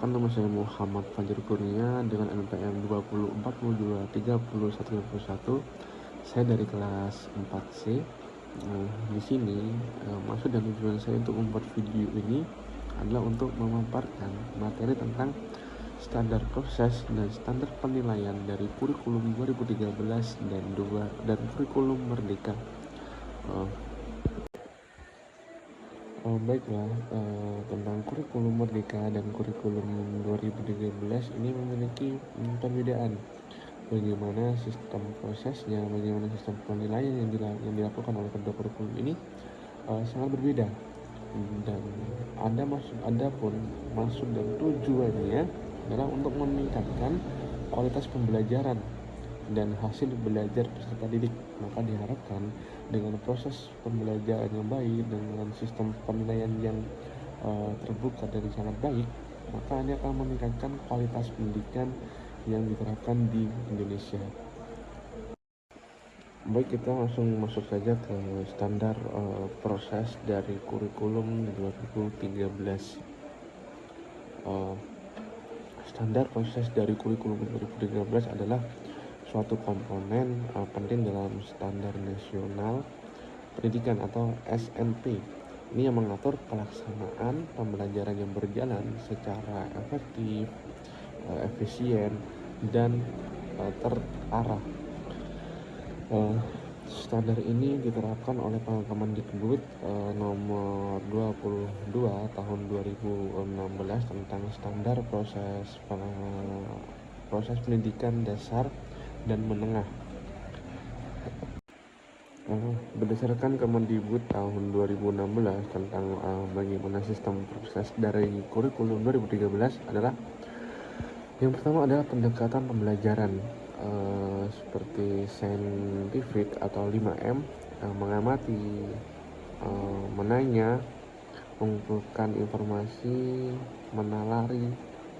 Perkenalkan, nama saya Muhammad Fajar Kurnia dengan NPM 2042303151. Saya dari kelas 4C. Di sini maksud dan tujuan saya untuk membuat video ini adalah untuk memaparkan materi tentang standar proses dan standar penilaian dari kurikulum 2013 dan kurikulum Merdeka. Baiklah, tentang kurikulum Merdeka dan kurikulum 2013 ini memiliki perbedaan. Bagaimana sistem prosesnya, bagaimana sistem penilaian yang dilakukan oleh kedua kurikulum ini sangat berbeda. Dan adapun maksud dan tujuannya adalah untuk meningkatkan kualitas pembelajaran dan hasil belajar peserta didik. Maka diharapkan dengan proses pembelajaran yang baik, dengan sistem penilaian yang terbuka dan sangat baik, maka ini akan meningkatkan kualitas pendidikan yang diterapkan di Indonesia. Baik, kita langsung masuk saja ke standar proses dari kurikulum 2013. Standar proses dari kurikulum 2013 adalah suatu komponen penting dalam standar nasional pendidikan atau SNP. Ini yang mengatur pelaksanaan pembelajaran yang berjalan secara efektif, efisien, dan terarah. Standar ini diterapkan oleh Kemendikbud nomor 22 tahun 2016 tentang standar proses pendidikan dasar dan menengah. Berdasarkan Kemendikbud tahun 2016 tentang bagaimana sistem proses dari kurikulum 2013 adalah yang pertama adalah pendekatan pembelajaran seperti saintifik atau 5M, mengamati, menanya, mengumpulkan informasi, menalari,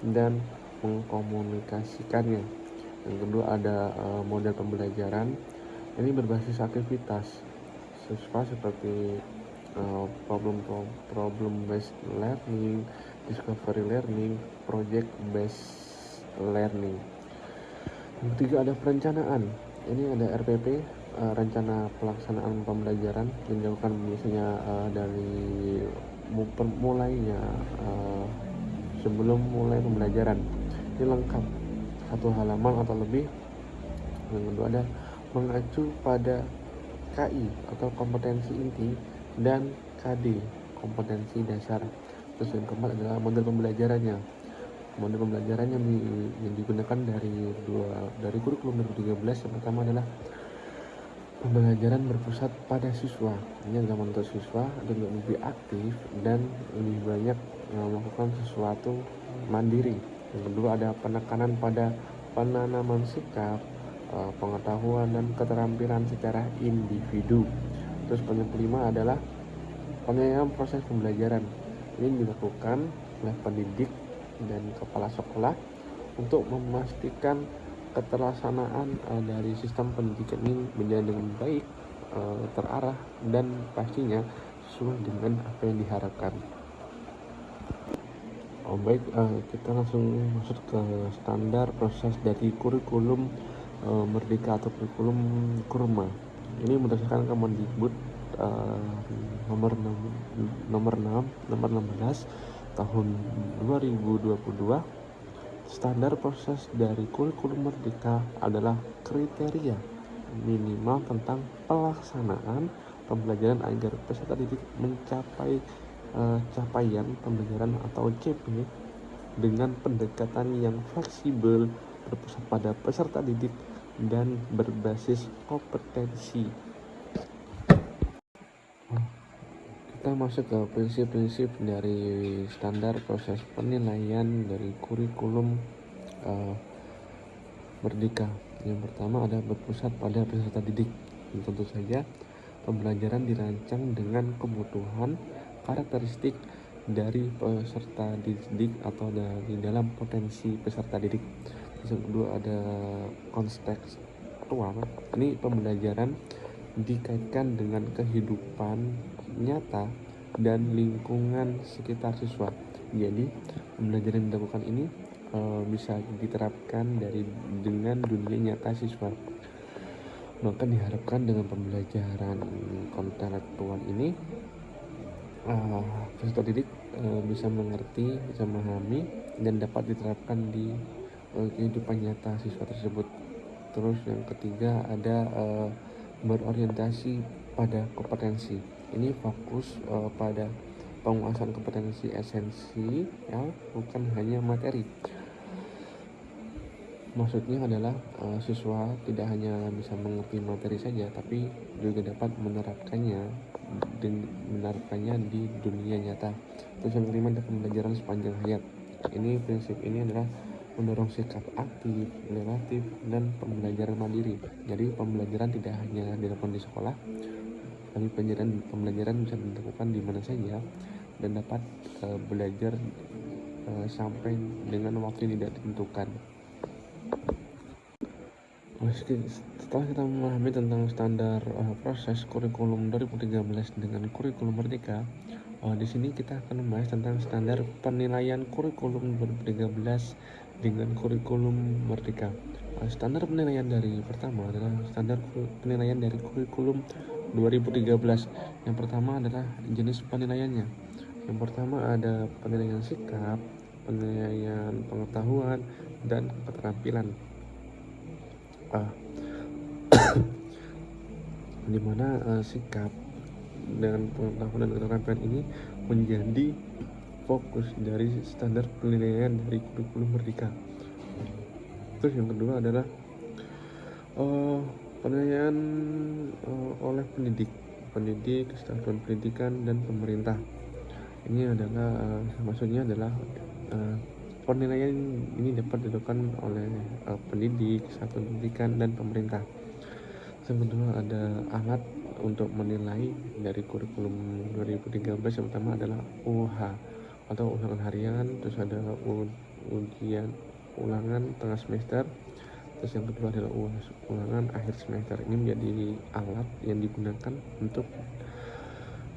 dan mengkomunikasikannya. Yang kedua ada model pembelajaran. Ini berbasis aktivitas siswa seperti problem based learning, discovery learning, project based learning. Yang ketiga ada perencanaan. Ini ada RPP, rencana pelaksanaan pembelajaran yang dilakukan biasanya dari mulainya sebelum mulai pembelajaran. Ini lengkap, satu halaman atau lebih. Yang kedua ada mengacu pada KI atau kompetensi inti dan KD, kompetensi dasar. Terus yang keempat adalah model pembelajarannya. Model pembelajaran yang digunakan dari kurikulum 2013 yang pertama adalah pembelajaran berpusat pada siswa. Ini adalah membantu siswa untuk lebih aktif dan lebih banyak melakukan sesuatu mandiri. Yang kedua ada penekanan pada penanaman sikap, pengetahuan dan keterampilan secara individu. Terus yang kelima adalah penilaian proses pembelajaran. Ini dilakukan oleh pendidik dan kepala sekolah untuk memastikan keterlaksanaan dari sistem pendidikan ini berjalan dengan baik, terarah, dan pastinya sesuai dengan apa yang diharapkan. Baik, kita langsung masuk ke standar proses dari kurikulum Merdeka atau kurikulum Kurma. Ini berdasarkan Kemendikbud nomor 16 tahun 2022. Standar proses dari kurikulum Merdeka adalah kriteria minimal tentang pelaksanaan pembelajaran agar peserta didik mencapai capaian pembelajaran atau CP dengan pendekatan yang fleksibel, berpusat pada peserta didik dan berbasis kompetensi. Kita masuk ke prinsip-prinsip dari standar proses penilaian dari kurikulum Merdeka. Yang pertama ada berpusat pada peserta didik. Tentu saja pembelajaran dirancang dengan kebutuhan karakteristik dari peserta didik atau dari dalam potensi peserta didik. Terus yang kedua ada kontekstual. Ini pembelajaran dikaitkan dengan kehidupan nyata dan lingkungan sekitar siswa. Jadi pembelajaran yang dilakukan ini bisa diterapkan dengan dunia nyata siswa. Maka diharapkan dengan pembelajaran kontelektual ini peserta didik bisa mengerti, bisa memahami, dan dapat diterapkan di kehidupan nyata siswa tersebut. Terus yang ketiga ada berorientasi pada kompetensi. Ini fokus pada penguasaan kompetensi esensi, ya, bukan hanya materi. Maksudnya adalah siswa tidak hanya bisa mengerti materi saja, tapi juga dapat menerapkannya di dunia nyata. Terus yang kelima ada pembelajaran sepanjang hayat. Ini prinsip ini adalah mendorong sikap aktif, relatif, dan pembelajaran mandiri. Jadi pembelajaran tidak hanya dilakukan di sekolah, tapi pembelajaran bisa dilakukan di mana saja dan dapat belajar sampai dengan waktu yang tidak ditentukan. Setelah kita memahami tentang standar proses kurikulum 2013 dengan kurikulum Merdeka, di sini kita akan membahas tentang standar penilaian kurikulum 2013 dengan kurikulum Merdeka. Standar penilaian dari pertama adalah standar penilaian dari kurikulum 2013. Yang pertama adalah jenis penilaiannya. Yang pertama ada penilaian sikap, penilaian pengetahuan, dan keterampilan. Di mana sikap dengan pengetahuan dan keterampilan ini menjadi fokus dari standar penilaian dari kurikulum Merdeka. Terus yang kedua adalah penilaian oleh pendidik, satuan pendidikan, dan pemerintah. Ini adalah maksudnya adalah penilaian ini dapat dilakukan oleh pendidik, satuan pendidikan, dan pemerintah. Yang kedua ada alat untuk menilai dari kurikulum 2013. Yang pertama adalah UH atau ulangan harian, terus ada ujian ulangan tengah semester, terus yang kedua adalah ulangan akhir semester. Ini menjadi alat yang digunakan untuk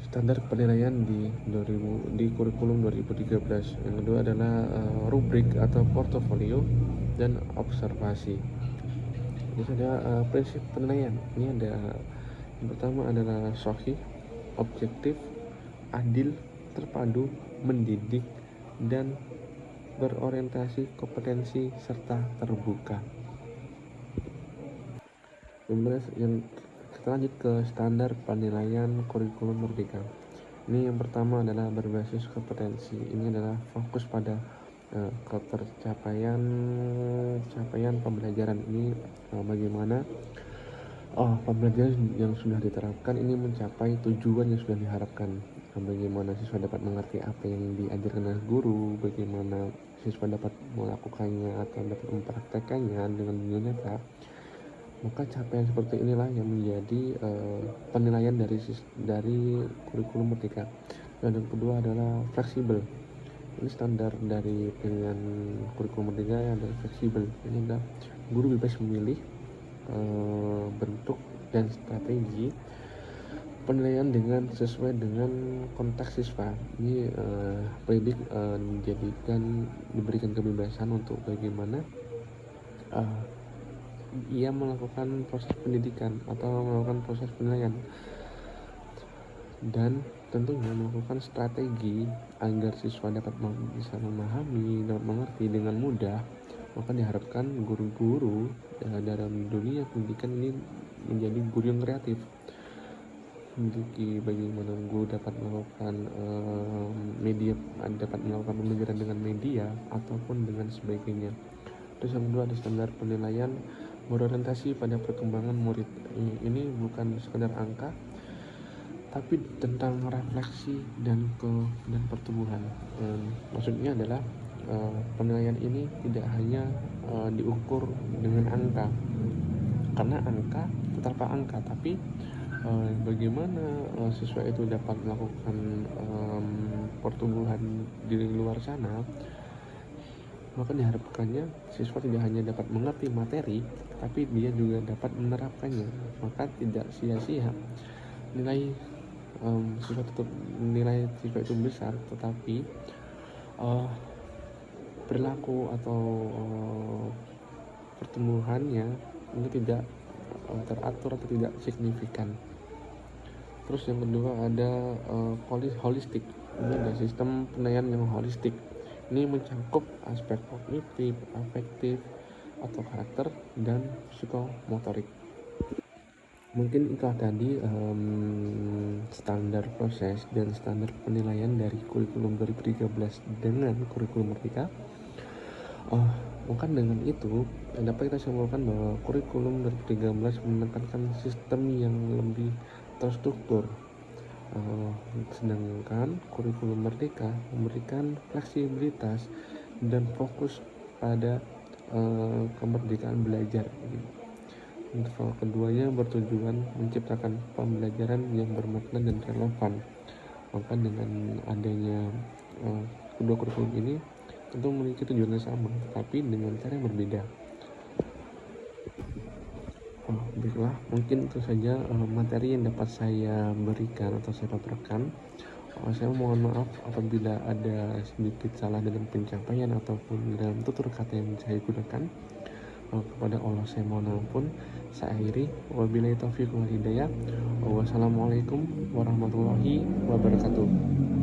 standar penilaian di kurikulum 2013. Yang kedua adalah rubrik atau portofolio dan observasi. Terus ada prinsip penilaian. Ini ada yang pertama adalah sahih, objektif, adil, terpadu, mendidik, dan berorientasi kompetensi serta terbuka. Yang kita lanjut ke standar penilaian kurikulum Merdeka. Ini yang pertama adalah berbasis kompetensi. Ini adalah fokus pada capaian pembelajaran. Ini bagaimana pembelajaran yang sudah diterapkan ini mencapai tujuan yang sudah diharapkan. Bagaimana siswa dapat mengerti apa yang diajarkan oleh guru, bagaimana siswa dapat melakukannya atau dapat mempraktekannya dengan dunia nyata. Maka capaian seperti inilah yang menjadi penilaian dari kurikulum Merdeka. Dan yang kedua adalah fleksibel. Ini standar dari penilaian kurikulum Merdeka yang adalah fleksibel. Ini adalah guru bebas memilih bentuk dan strategi penilaian dengan sesuai dengan konteks siswa. Ini pendidik diberikan kebebasan untuk bagaimana ia melakukan proses pendidikan atau melakukan proses penilaian, dan tentunya melakukan strategi agar siswa dapat bisa memahami, dapat mengerti dengan mudah. Maka diharapkan guru-guru dalam dunia pendidikan ini menjadi guru yang kreatif. Bagaimana guru dapat melakukan pembelajaran dengan media ataupun dengan sebagainya. Terus yang kedua ada standar penilaian berorientasi pada perkembangan murid. Ini bukan sekedar angka, tapi tentang refleksi dan pertumbuhan. Maksudnya adalah penilaian ini tidak hanya diukur dengan angka, karena angka tetaplah angka, tapi bagaimana siswa itu dapat melakukan pertumbuhan di luar sana. Maka diharapkannya siswa tidak hanya dapat mengerti materi, tapi dia juga dapat menerapkannya. Maka tidak sia-sia nilai siswa itu besar, tetapi uh, perilaku atau pertumbuhannya ini tidak teratur atau tidak signifikan. Terus yang kedua ada holistik. Ini ada sistem penilaian yang holistik. Ini mencakup aspek kognitif, afektif, atau karakter, dan psikomotorik. Mungkin itu tadi standar proses dan standar penilaian dari kurikulum 2013 dengan kurikulum Merdeka. Bukan dengan itu dapat kita simpulkan bahwa kurikulum 2013 menekankan sistem yang lebih terstruktur, sedangkan kurikulum Merdeka memberikan fleksibilitas dan fokus pada kemerdekaan belajar. Untuk keduanya bertujuan menciptakan pembelajaran yang bermakna dan relevan. Maka dengan adanya kedua kurikulum ini tentu memiliki tujuan yang sama, tapi dengan cara yang berbeda. Baiklah, mungkin itu saja materi yang dapat saya berikan atau saya paparkan. Saya mohon maaf apabila ada sedikit salah dalam pencapaian ataupun dalam tutur kata yang saya gunakan. Kepada Allah saya mohon ampun. Saya akhiri, wabillahi taufiq wal hidayah. Wassalamualaikum warahmatullahi wabarakatuh.